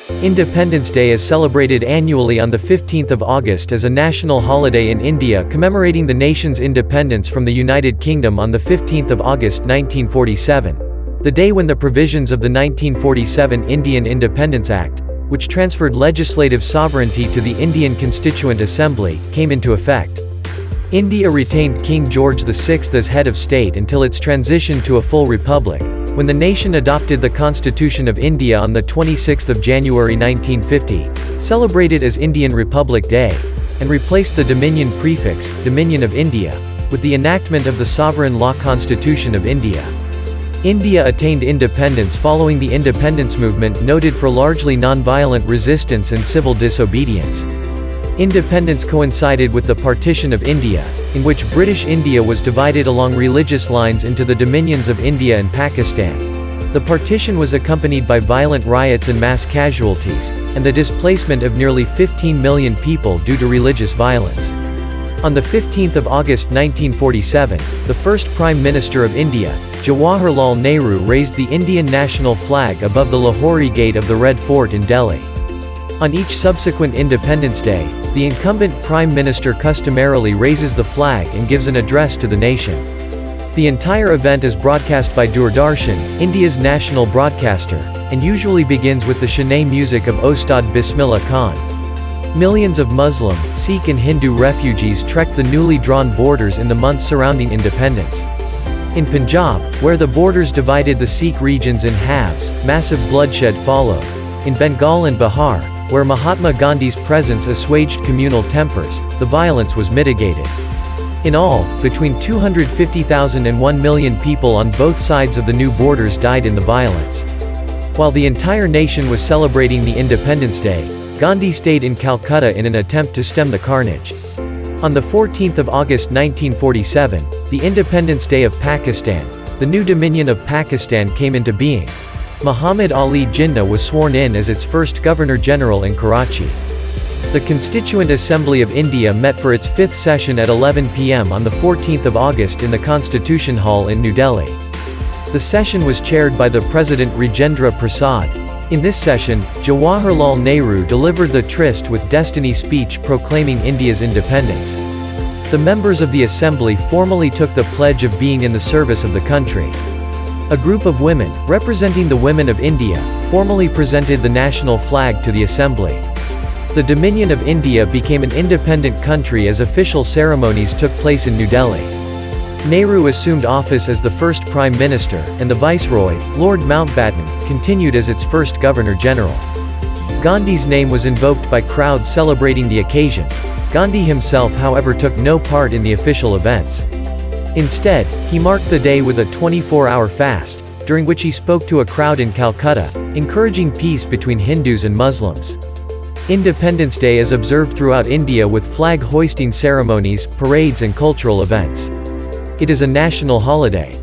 Independence Day is celebrated annually on the 15th of August as a national holiday in India commemorating the nation's independence from the United Kingdom on the 15th of August 1947. The day when the provisions of the 1947 Indian Independence Act, which transferred legislative sovereignty to the Indian Constituent Assembly, came into effect. India retained King George VI as head of state until its transition to a full republic, when the nation adopted the Constitution of India on the 26th of January 1950, celebrated as Indian Republic Day, and replaced the Dominion prefix, Dominion of India, with the enactment of the Sovereign Law Constitution of India. India attained independence following the independence movement noted for largely non-violent resistance and civil disobedience. Independence coincided with the partition of India, in which British India was divided along religious lines into the dominions of India and Pakistan. The partition was accompanied by violent riots and mass casualties, and the displacement of nearly 15 million people due to religious violence. On the 15th of August 1947, the first Prime Minister of India, Jawaharlal Nehru, raised the Indian national flag above the Lahori Gate of the Red Fort in Delhi. On each subsequent Independence Day, the incumbent Prime Minister customarily raises the flag and gives an address to the nation. The entire event is broadcast by Doordarshan, India's national broadcaster, and usually begins with the Shehnai music of Ustad Bismillah Khan. Millions of Muslim, Sikh and Hindu refugees trekked the newly drawn borders in the months surrounding independence. In Punjab, where the borders divided the Sikh regions in halves, massive bloodshed followed. In Bengal and Bihar, where Mahatma Gandhi's presence assuaged communal tempers, the violence was mitigated. In all, between 250,000 and 1 million people on both sides of the new borders died in the violence. While the entire nation was celebrating the Independence Day, Gandhi stayed in Calcutta in an attempt to stem the carnage. On the 14th of August 1947, the Independence Day of Pakistan, the new Dominion of Pakistan, came into being. Muhammad Ali Jinnah was sworn in as its first Governor-General in Karachi. The Constituent Assembly of India met for its fifth session at 11 p.m. on the 14th of August in the Constitution Hall in New Delhi. The session was chaired by the President Rajendra Prasad. In this session, Jawaharlal Nehru delivered the Tryst with Destiny speech proclaiming India's independence. The members of the Assembly formally took the pledge of being in the service of the country. A group of women, representing the women of India, formally presented the national flag to the Assembly. The Dominion of India became an independent country as official ceremonies took place in New Delhi. Nehru assumed office as the first Prime Minister, and the Viceroy, Lord Mountbatten, continued as its first Governor-General. Gandhi's name was invoked by crowds celebrating the occasion. Gandhi himself, however, took no part in the official events. Instead, he marked the day with a 24-hour fast, during which he spoke to a crowd in Calcutta, encouraging peace between Hindus and Muslims. Independence Day is observed throughout India with flag-hoisting ceremonies, parades and cultural events. It is a national holiday.